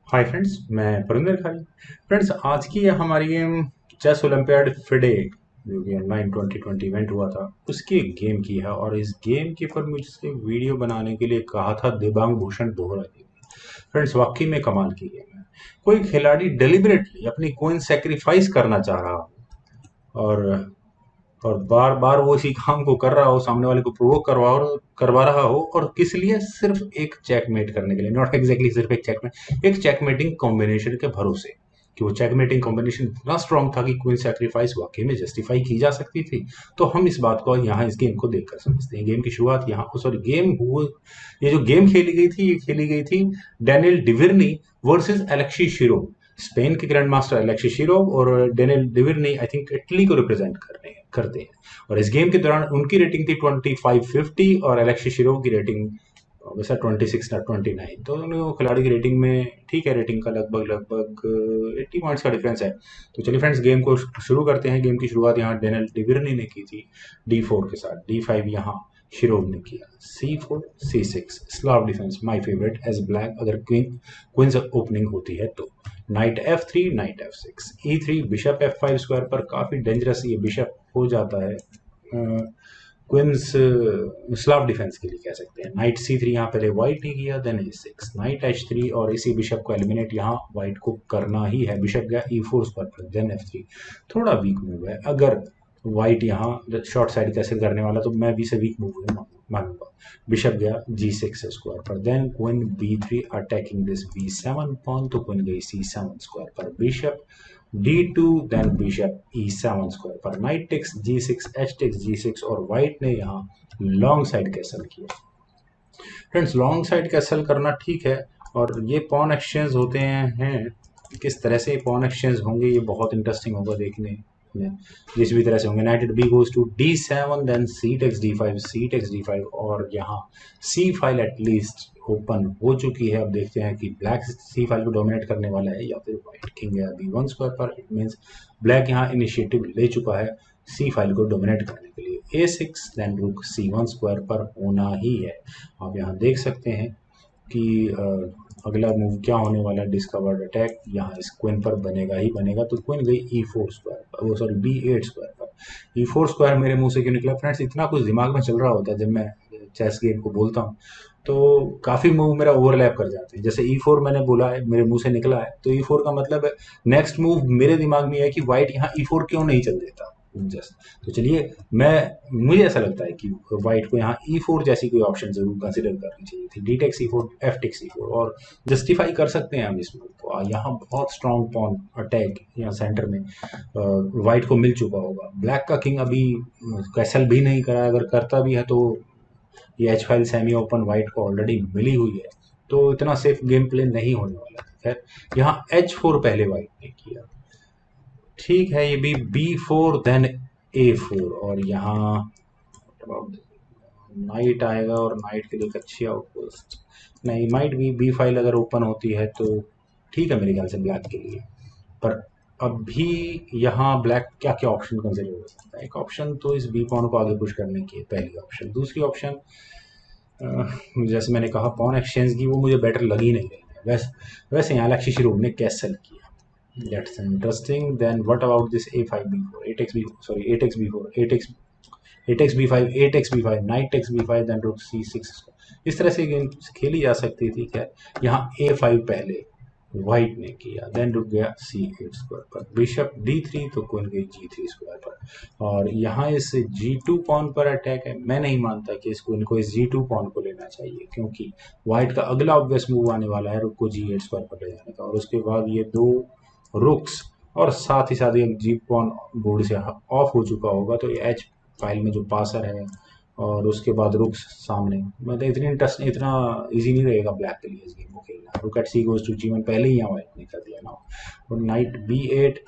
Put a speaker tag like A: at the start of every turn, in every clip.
A: Hi friends, मैं परिंदर खाली। Friends, आज की ये हमारी गेम चेस ओलंपियाड फिडे जो कि ऑनलाइन 2020 इवेंट हुआ था उसकी एक गेम की है। और इस गेम के ऊपर मुझसे वीडियो बनाने के लिए कहा था दिबांग भूषण दोहरा जी। फ्रेंड्स, वाकई में कमाल की गेम है। कोई खिलाड़ी डेलिबरेटली अपनी कोइन सेक्रीफाइस करना चाह रहा हो और बार बार वो इसी काम को कर रहा हो, सामने वाले को प्रोवोक करवा रहा हो, और किस लिए? सिर्फ एक चेकमेट करने के लिए। नॉट एग्जैक्टली सिर्फ एक चेकमेट, एक चेकमेटिंग कॉम्बिनेशन के भरोसे कि वो चेकमेटिंग कॉम्बिनेशन इतना स्ट्रांग था कि क्वीन सैक्रिफाइस वाकई में जस्टिफाई की जा सकती थी। तो हम इस बात को यहाँ इस गेम को देखकर समझते हैं। गेम की शुरुआत यहाँ, सॉरी, ये जो गेम खेली गई थी, ये खेली गई थी Daniel Dvirnyy versus Alexei Shirov. Spain के ग्रैंड मास्टर एलेक्सी शिरोव और Daniel Dvirnyy I think Italy को रिप्रेजेंट करते हैं। और इस गेम के दौरान उनकी रेटिंग थी 2550 और एलेक्सी शिरोव की रेटिंग वैसा 26 ना 29। तो दोनों खिलाड़ी की रेटिंग में ठीक है, रेटिंग का लगभग लगभग 80 पॉइंट्स का डिफरेंस है। तो चलिए फ्रेंड्स, गेम को शुरू करते हैं। गेम की शुरुआत यहाँ डेनियल डिविरनी ने की थी D4 के साथ। D5 यहाँ शिरोव ने किया। C4 C6 Slav defence, my favourite as black अगर क्वींस ओपनिंग होती है तो। Night F3 night F6 E3 bishop F5 square पर काफी डेंजरस ये बिशप हो जाता है क्वींस स्लाव डिफेंस के लिए कह सकते हैं। नाइट C3 यहाँ पहले व्हाइट ने किया, देन A6 नाइट H3 और इसी बिशप को एलिमिनेट यहाँ व्हाइट को करना ही है। बिशप गया E4 स्क्वायर पर, देन F3। थोड़ा वीक मूव है। अगर व्हाइट यहाँ शॉर्ट साइड कैसे करने वाला तो मैं भी से वीक मूव मानूंगा। बिशप गया G6 स्क्वायर पर, then queen B3 attacking this B7 pawn, तो क्वीन गई C7 स्क्वायर पर। Bishop D2 then bishop E7 square पर। Knight takes G6 H takes G6 और व्हाइट ने यहाँ लॉन्ग साइड कैसल किया। फ्रेंड्स, लॉन्ग साइड कैसल करना ठीक है। और ये पॉन एक्सचेंज होते हैं, किस तरह से पॉन एक्सचेंज होंगे ये बहुत इंटरेस्टिंग होगा देखने में। जिस भी तरह से होंगे, knight B goes to D7 then C takes D5 और यहाँ सी फाइल एटलीस्ट ओपन हो चुकी है। अब देखते हैं कि ब्लैक सी फाइल को डोमिनेट करने वाला है या फिर व्हाइट। किंग है B1 स्क्वायर पर, इट मीन्स ब्लैक यहाँ इनिशिएटिव ले चुका है सी फाइल को डोमिनेट करने के लिए। A6 देन रुक C1 स्क्वायर पर होना ही है। आप यहाँ देख सकते हैं कि अगला मूव क्या होने वाला है। डिस्कवर्ड अटैक यहाँ इस क्वीन पर बनेगा ही बनेगा। तो क्वीन गई E4 स्क्वायर पर, वो सॉरी B8 स्क्वायर पर। E4 स्क्वायर मेरे मुंह से क्यों निकला फ्रेंड्स? इतना कुछ दिमाग में चल रहा होता है जब मैं चेस गेम को बोलता हूँ, तो काफी मूव मेरा ओवरलैप कर जाते हैं। जैसे E4 मैंने बोला है, मेरे मुंह से निकला है, तो E4 का मतलब नेक्स्ट मूव मेरे दिमाग में है कि व्हाइट यहाँ E4 क्यों नहीं चल देता जस्ट। तो चलिए, मुझे ऐसा लगता है कि व्हाइट को यहाँ E4 जैसी कोई ऑप्शन जरूर कंसिडर करनी चाहिए थी। D takes E4 F takes E4 और जस्टिफाई कर सकते हैं हम इस मूव को। यहाँ बहुत स्ट्रांग पॉन अटैक यहाँ सेंटर में व्हाइट को मिल चुका होगा। ब्लैक का किंग अभी कैसल भी नहीं करा, अगर करता भी है तो ये H file semi open white को ऑलरेडी मिली हुई है, तो इतना सेफ गेम प्ले नहीं होने वाला था। खैर, यहाँ H4 पहले व्हाइट ने किया, ठीक है। ये भी B4 देन A4 और यहाँ नाइट आएगा और नाइट के लिए एक अच्छी आउटपोस्ट नहीं। माइट भी बी फाइल अगर ओपन होती है तो ठीक है मेरे ख्याल से ब्लैक के लिए। पर अभी यहाँ ब्लैक क्या क्या ऑप्शन कंसिडर हो सकता है? एक ऑप्शन तो इस बी पॉन को आगे पुश करने की है, पहली ऑप्शन। दूसरी ऑप्शन जैसे मैंने कहा पॉन एक्सचेंज की, वो मुझे बेटर लगी नहीं रही है। वैसे यहाँ एलेक्सी शिरोव ने कैसल किया, that's interesting. Then what about this A5 B4 A takes B, sorry A takes B4 A takes B5 A takes B5 knight takes B5 then rook C6। इस तरह से गेम खेली जा सकती थी। क्या यहाँ A5 पहले व्हाइट ने किया, देन रुक गया C8 स्क्वायर पर। बिशप D3 तो क्वीन गई G3 स्क्वायर पर। और यहाँ इस G2 पॉन पर अटैक है। मैं नहीं मानता कि इस क्वीन को इस G2 पॉन को लेना चाहिए, क्योंकि व्हाइट का अगला ऑब्वियस मूव आने वाला है रुक को G8 स्क्वायर पर ले जाने का, और उसके बाद ये दो रुक्स और साथ ही साथ ये जी पॉन बोर्ड से ऑफ हो चुका होगा, तो ये एच फाइल में जो पासर है और उसके बाद रुक्स सामने, मतलब इतनी इंटरेस्ट इतना इजी नहीं रहेगा ब्लैक के लिए इस गेम को खेलना। रुक eight she goes to G1 पहले ही यहाँ व्हाइट ने कर दिया ना। और night B8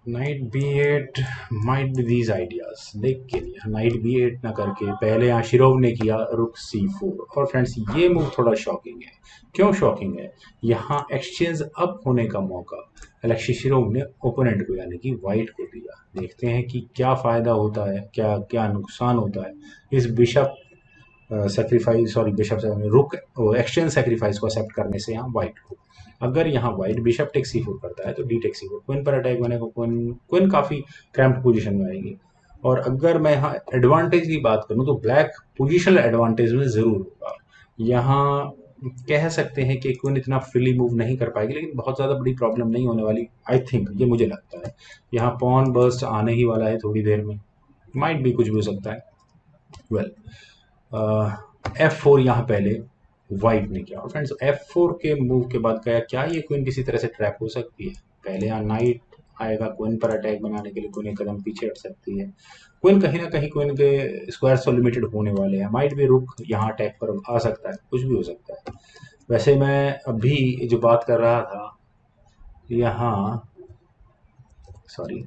A: might be these ideas देख के लिए नाइट B8 ना करके पहले यहाँ शिरोव ने किया रुक C4। और फ्रेंड्स, ये मूव थोड़ा शॉकिंग है। क्यों शॉकिंग है? यहाँ एक्सचेंज अप होने का मौका एलेक्सी शिरोव ने ओपोनेंट को यानी कि व्हाइट को दिया। देखते हैं कि क्या फायदा होता है, क्या क्या नुकसान होता है इस बिशप सेक्रीफाइस, सॉरी बिशप रुक एक्सचेंज सेक्रीफाइस को एक्सेप्ट करने से यहाँ व्हाइट को। अगर यहाँ व्हाइट बिशप टेक C4 करता है तो डी टेक C4, क्वीन पर अटैक बनेगा, क्वीन क्वीन काफी क्रैम्प्ड पोजीशन में आएगी। और अगर मैं यहाँ एडवांटेज की बात करूँ तो ब्लैक पोजिशनल एडवांटेज में जरूर होगा। यहाँ कह सकते हैं कि क्वीन इतना फ्रीली मूव नहीं कर पाएगी, लेकिन बहुत ज़्यादा बड़ी प्रॉब्लम नहीं होने वाली, आई थिंक, ये मुझे लगता है। यहाँ पॉन बर्स्ट आने ही वाला है थोड़ी देर में, माइट भी कुछ भी हो सकता है। वेल, F4 यहाँ पहले वाइट ने किया, और फ्रेंड्स F4 के मूव के बाद क्या ये क्वीन किसी तरह से ट्रैप हो सकती है? पहले यहाँ नाइट आएगा क्वीन पर अटैक बनाने के लिए, क्वीन एक कदम पीछे हट सकती है। क्वीन कहीं ना कहीं, क्वीन के स्क्वायर्स तो लिमिटेड होने वाले हैं, माइट भी रुक यहाँ अटैक पर आ सकता है, कुछ भी हो सकता है। वैसे मैं अभी जो बात कर रहा था यहाँ, सॉरी,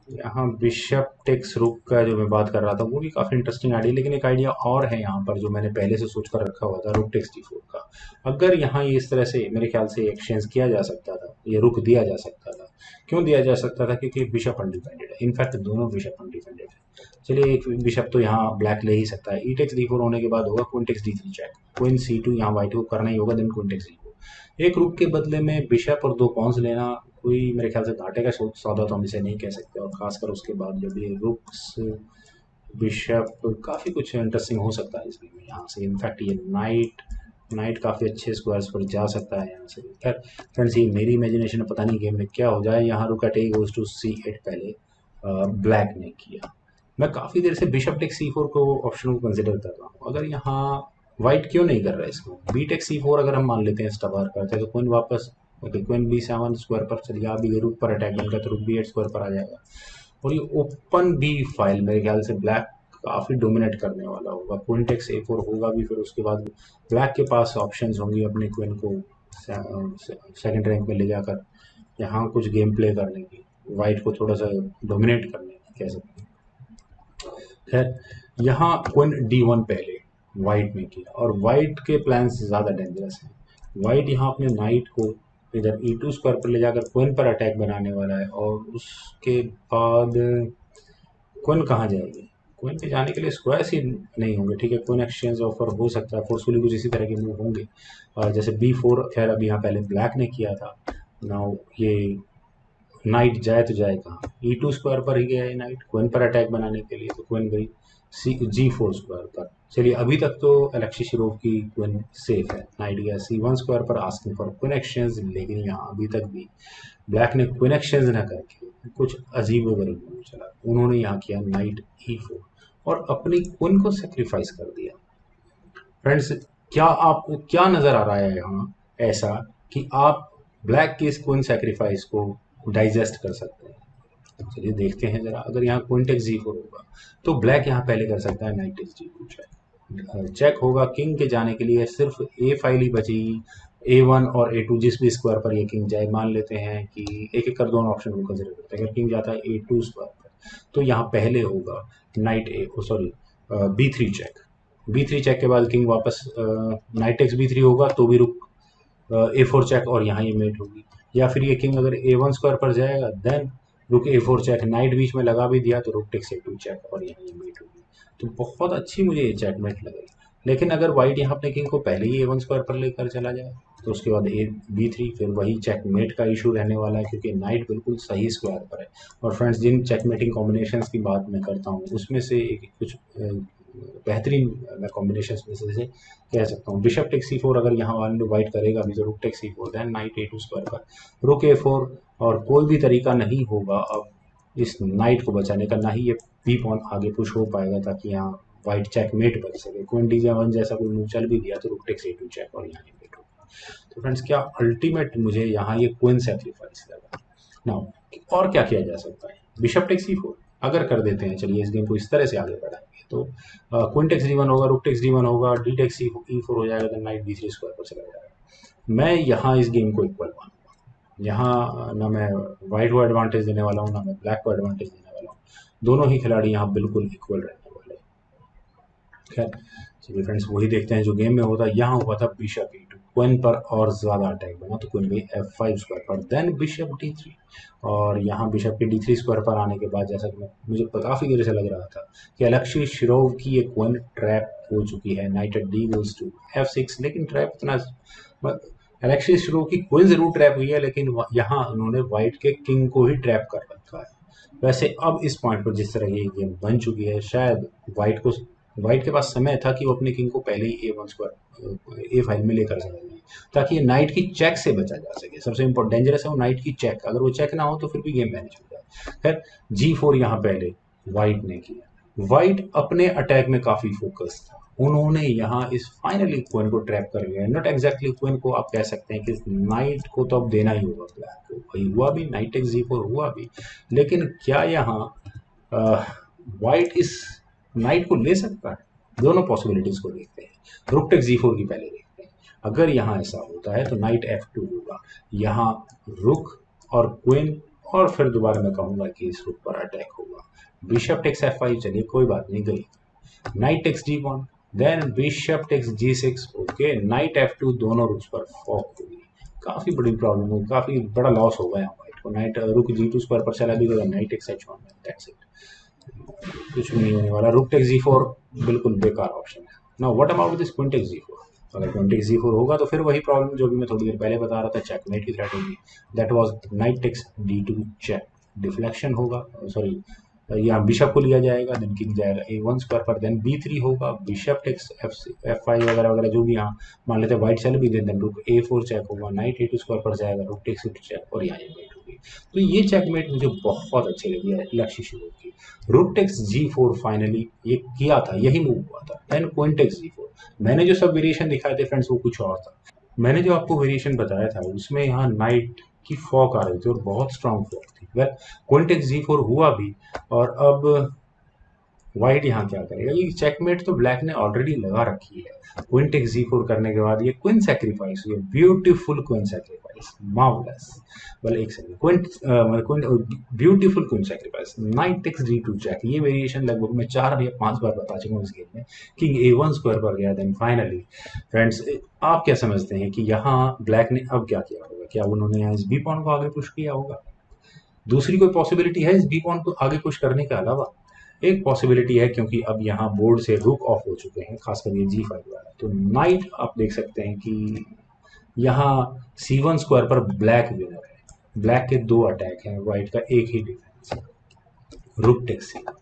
A: यहाँ बिशप टेक्स रुक का जो मैं बात कर रहा था वो भी काफ़ी इंटरेस्टिंग आइडिया, लेकिन एक आइडिया और है यहाँ पर जो मैंने पहले से सोच कर रखा हुआ था, रुक टेक्स D4 का। अगर यहाँ ये इस तरह से मेरे ख्याल से एक्सचेंज किया जा सकता था, ये रुक दिया जा सकता था। क्यों दिया जा सकता था? क्योंकि बिशप अनडिफेंडेड है, इनफैक्ट दोनों बिशप अनडिफेंडेड है। चलिए एक बिशप तो यहाँ ब्लैक ले ही सकता है। ई टेक्स D4 होने के बाद होगा queen takes D3 check, queen C2 यहाँ व्हाइट को करना ही होगा, देन क्वीन टेक्स D4। एक रुक के बदले में बिशप और दो पॉन्स लेना कोई मेरे ख्याल से घाटे का सौदा तो हम इसे नहीं कह सकते, और खासकर उसके बाद जब ये रुक्स बिशप, काफ़ी कुछ इंटरेस्टिंग हो सकता है इस गेम में यहाँ से। इनफैक्ट ये नाइट नाइट काफ़ी अच्छे स्क्वायर्स पर जा सकता है यहाँ से। खैर फ्रेंड्स, ये मेरी इमेजिनेशन है, पता नहीं गेम में क्या हो जाए। यहाँ रुक अटैक गोज टू C8 पहले ब्लैक ने किया। मैं काफ़ी देर से बिशप टेक C4 को ऑप्शन को कंसिडर कर रहा हूँ। अगर यहाँ वाइट क्यों नहीं कर रहा है इसको, बी टेक C4 अगर हम मान लेते हैं स्टबार करते हैं तो क्वीन वापस, ओके, क्वीन B7 स्क्वायर पर चलिए, अभी रुक पर अटैक बनकर तो रुक B8 स्क्वायर पर आ जाएगा। और ये ओपन बी फाइल मेरे ख्याल से ब्लैक काफ़ी डोमिनेट करने वाला होगा। क्वीन टेक्स A4 होगा भी, फिर उसके बाद ब्लैक के पास ऑप्शंस होंगी अपने क्वीन को सेकंड रैंक में ले जाकर यहाँ कुछ गेम प्ले करने की, वाइट को थोड़ा सा डोमिनेट करने की कह सकते हैं। खैर यहाँ क्वीन D1 पहले वाइट ने किया, और वाइट के प्लान्स ज़्यादा डेंजरस हैं। वाइट यहाँ अपने नाइट को इधर E2 स्क्वायर पर ले जाकर क्वीन पर अटैक बनाने वाला है, और उसके बाद क्वीन कहाँ जाएगी? क्वीन पे जाने के लिए स्क्वायर्स ही नहीं होंगे। ठीक है, क्वीन एक्सचेंज ऑफर हो सकता है, फोर्सफुली कुछ इसी तरह के मूव होंगे, और जैसे B4, खैर अभी यहाँ पहले ब्लैक ने किया था। नाउ ये नाइट जाए तो जाए कहाँ? E2 स्क्वायर पर ही गया है नाइट क्वीन पर अटैक बनाने के लिए, तो क्वीन गई G4 स्क्वायर पर। चलिए अभी तक तो अलेक्सी शिरोव की क्वीन सेफ है। नाइट गया C1 स्क्वायर पर आस्किंग फॉर क्वीन एक्सचेंज, लेकिन यहाँ अभी तक भी ब्लैक ने क्वीन एक्सचेंज ना करके कुछ अजीब गरीब मूव चला। उन्होंने यहाँ किया नाइट E4 और अपनी क्वीन को सेक्रीफाइस कर दिया। फ्रेंड्स, क्या आपको क्या नजर आ रहा है यहाँ ऐसा कि आप ब्लैक की इस क्वीन सेक्रीफाइस को डाइजेस्ट कर सकते हैं? चलिए देखते हैं जरा। अगर यहाँ क्वीन टेक्स G4 होगा तो ब्लैक यहाँ पहले कर सकता है knight takes G2 check. Check होगा, किंग के जाने के लिए सिर्फ A फाइल ही बचेगी, A1 और A2 जिस भी स्क्वायर पर ये किंग जाए। मान लेते हैं कि एक एक कर दोनों ऑप्शन को कंसिडर करते हैं। अगर किंग जाता है A2 स्क्वायर पर तो यहाँ पहले होगा night B3 check. B3 check के बाद किंग वापस नाइट टेक्स B3 होगा तो भी रुक A4 चेक, और यहाँ ये मेट होगी। या फिर ये किंग अगर A1 स्क्वायर पर जाएगा देन रुक A4 चेक, नाइट बीच में लगा भी दिया तो रुक टेक्स A2 चेक, और यहाँ ये मेट होगी। तो बहुत अच्छी मुझे ये चेकमेट लगी। लेकिन अगर वाइट यहाँ अपने किंग को पहले ही A1 स्क्वायर पर लेकर चला जाए तो उसके बाद B3, फिर वही चेकमेट का इशू रहने वाला है, क्योंकि नाइट बिल्कुल सही स्क्वायर पर है। और फ्रेंड्स, जिन चेकमेटिंग कॉम्बिनेशंस की बात मैं करता हूँ उसमें से एक कुछ बेहतरीन मैं कॉम्बिनेशन में से कह सकता हूँ। बिशप टेक C4 अगर यहाँ मान लो वाइट करेगा अभी तो रुक take C4, then night A2 square पर रुक A4, और कोई भी तरीका नहीं होगा अब इस नाइट को बचाने का, ना ही ये पी पॉन आगे पुश हो पाएगा ताकि यहाँ वाइट चेकमेट बच सके। क्वीन D1 जैसा कोई मूव चल भी दिया तो रुक टेक A2 चेक, और यहाँ मेट होगा। तो फ्रेंड्स, क्या अल्टीमेट मुझे यहाँ ये क्वीन सेक्रीफाइस लगा। नाउ और क्या किया जा सकता है? बिशप टेक C4 अगर कर देते हैं, चलिए इस गेम को इस तरह से आगे बढ़ाएंगे तो क्वीन टेक्स D1 होगा, रुक टेक्स D1 होगा, डी टेक्स E4 हो जाएगा, तो नाइट B3 स्क्वायर पर चला जाएगा। मैं यहाँ इस गेम को इक्वल मानूंगा। यहाँ ना मैं वाइट को एडवांटेज देने वाला हूँ, ना मैं ब्लैक को एडवांटेज देने वाला हूँ। दोनों ही खिलाड़ी यहाँ बिल्कुल इक्वल रहने वाले हैं। खैर चलिए फ्रेंड्स, वही देखते हैं जो गेम में होता है। यहाँ हुआ था बिशप E2, क्वीन पर और ज़्यादा अटैक बना, तो क्वीन गई F5 स्क्वायर पर, देन बिशप D3, और यहाँ बिशप के D3 स्क्वायर पर आने के बाद, जैसा कि मुझे काफ़ी देर से लग रहा था कि अलेक्सी शिरोव की ये क्वीन ट्रैप हो चुकी है, knight at D goes to F6, लेकिन ट्रैप इतना, अलेक्सी शिरोव की क्वीन ज़रूर ट्रैप हुई है, लेकिन यहाँ उन्होंने व्हाइट के किंग को ही ट्रैप कर रखा है। वैसे अब इस पॉइंट पर जिस तरह ये गेम बन चुकी है, शायद व्हाइट के पास समय था कि वो अपने किंग को पहले ही A1 स्क्वायर A5 में लेकर चला जाए, ताकि ये नाइट की चेक से बचा जा सके। सबसे इम्पोर्टेंट डेंजरस है वो नाइट की चेक, अगर वो चेक ना हो तो फिर भी गेम मैनेज हो जाए। खैर G4 यहाँ पहले व्हाइट ने किया। व्हाइट अपने अटैक में काफी फोकस था, उन्होंने यहाँ इस फाइनली क्वीन को ट्रैप कर लिया, नॉट एग्जैक्टली क्वीन को, आप कह सकते हैं कि नाइट को तो अब देना ही होगा ब्लैक को। वही हुआ भी, नाइट टेक G4 हुआ भी, लेकिन क्या यहाँ व्हाइट इस नाइट को ले सकता है? दोनों पॉसिबिलिटीज को देखते हैं, रुक टेक G4 की पहले देखते हैं। अगर यहाँ ऐसा होता है तो नाइट F2 होगा, यहाँ रुक और क्वीन, और फिर दोबारा मैं कहूंगा कि इस रुक पर अटैक होगा। बिशप टेक्स F5, चलिए कोई बात नहीं, गई। Knight takes D1, then bishop takes G6, okay, knight F2, दोनों रुक्स पर फॉक होगी। काफी बड़ी प्रॉब्लम होगी, काफी बड़ा लॉस होगा यहाँ व्हाइट को। नाइट रुक G2 स्क्वायर पर चला भी गया, knight takes H1, that's it, कुछ भी नहीं होने वाला। रुक टेक्स G4 बिल्कुल बेकार ऑप्शन है। Now what about this queen takes G4? अगर क्वीन टेक्स G4 होगा तो फिर वही प्रॉब्लम जो भी मैं थोड़ी देर पहले बता रहा था, चेकमेट की थ्रेट होगी। That was knight takes D2 check, deflection होगा, सॉरी, यहाँ बिशप को लिया जाएगा, देन किंग जाएगा A1 स्क्वायर पर, देन B3 होगा, बिशप टेक्स F5 वगैरह वगैरह जो भी यहाँ मान लेते हैं व्हाइट चल भी देन रुक A4 चेक होगा, नाइट A2 स्क्वायर पर जाएगा, रुक टेक्स चेक, और यहाँ मेट होगी। तो ये चेकमेट मुझे बहुत अच्छी लगी है लक्ष्य शिरोव की। रुक टेक्स G4 फाइनली ये किया था, यही मूव हुआ था। देन क्वीन टेक्स G4, मैंने जो सब वेरिएशन दिखाए थे फ्रेंड्स वो कुछ और था। मैंने जो आपको वेरिएशन बताया था उसमें यहाँ नाइट की फॉक आ रही थी और बहुत स्ट्रांग फॉक थी। वेल क्वीन टेक्स G4 हुआ भी, और अब व्हाइट यहाँ क्या करेगा? ये चेकमेट तो ब्लैक ने ऑलरेडी लगा रखी है। क्वीन टेक्स G4 करने के बाद ये क्वीन सैक्रिफाइस हुई, beautiful queen sacrifice, marvellous. Well एक second, queen beautiful queen sacrifice, knight takes D2 check, ये वेरिएशन लगभग मैं 4 या 5 बार बता चुका हूँ इस गेम में। किंग A1 स्क्वायर पर गया, देन फाइनली फ्रेंड्स आप क्या समझते हैं कि यहाँ ब्लैक ने अब क्या किया होगा? क्या उन्होंने यहाँ इस बी पॉन को आगे पुश किया होगा? दूसरी कोई पॉसिबिलिटी है इस बी पॉन को आगे पुश करने के अलावा? एक पॉसिबिलिटी है, क्योंकि अब यहाँ बोर्ड से रुक ऑफ हो चुके हैं, खासकर ये G5 वाला, तो नाइट आप देख सकते हैं कि यहाँ C1 स्क्वायर पर ब्लैक विनर है। ब्लैक के 2 अटैक हैं, व्हाइट का एक ही डिफेंस है। रुक टेक्स C1,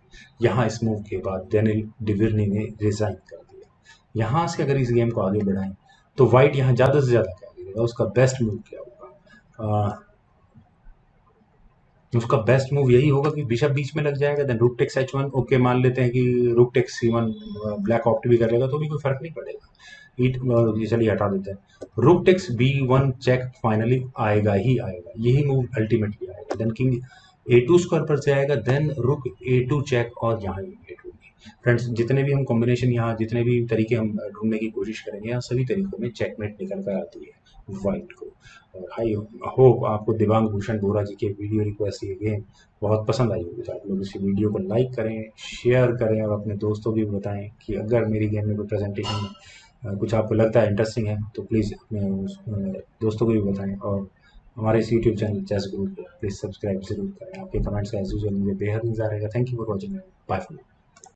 A: यहाँ इस मूव के बाद डेनियल डिविर्नी ने रिजाइन कर दिया। यहाँ से अगर इस गेम को आगे बढ़ाएं तो व्हाइट यहाँ ज़्यादा से ज़्यादा क्या करेगा? उसका बेस्ट मूव क्या होगा? उसका बेस्ट मूव यही होगा कि बिशप बीच में लग जाएगा, then rook takes H1, okay मान लेते हैं कि rook takes C1 black opt भी कर लेगा तो भी कोई फर्क नहीं पड़ेगा, ये चलिए हटा देते हैं। Rook takes B1 check finally आएगा ही आएगा, यही मूव अल्टीमेटली आएगा। देन किंग A2 स्क्वायर पर जाएगा, देन रुक A2 चेक, और यहाँ मेट होगी। फ्रेंड्स जितने भी हम कॉम्बिनेशन यहाँ, जितने भी तरीके हम ढूंढने की कोशिश करेंगे, यहाँ सभी तरीकों में चेकमेट निकल कर आती है व्हाइट को। और आई होप आपको दिव्यांग भूषण बोरा जी के वीडियो रिक्वेस्ट ये गेम बहुत पसंद आई होगी। तो आप लोग इस वीडियो को लाइक करें, शेयर करें, और अपने दोस्तों को भी बताएं कि अगर मेरी गेम में कोई प्रेजेंटेशन कुछ आपको लगता है इंटरेस्टिंग है तो प्लीज़ अपने दोस्तों को भी बताएं, और हमारे इस यूट्यूब चैनल चेस ग्रुप को प्लीज़ सब्सक्राइब जरूर करें। आपके कमेंट्स का एज यूजुअल मुझे बेहद इंतजार रहेगा। Thank you for watching, bye for now.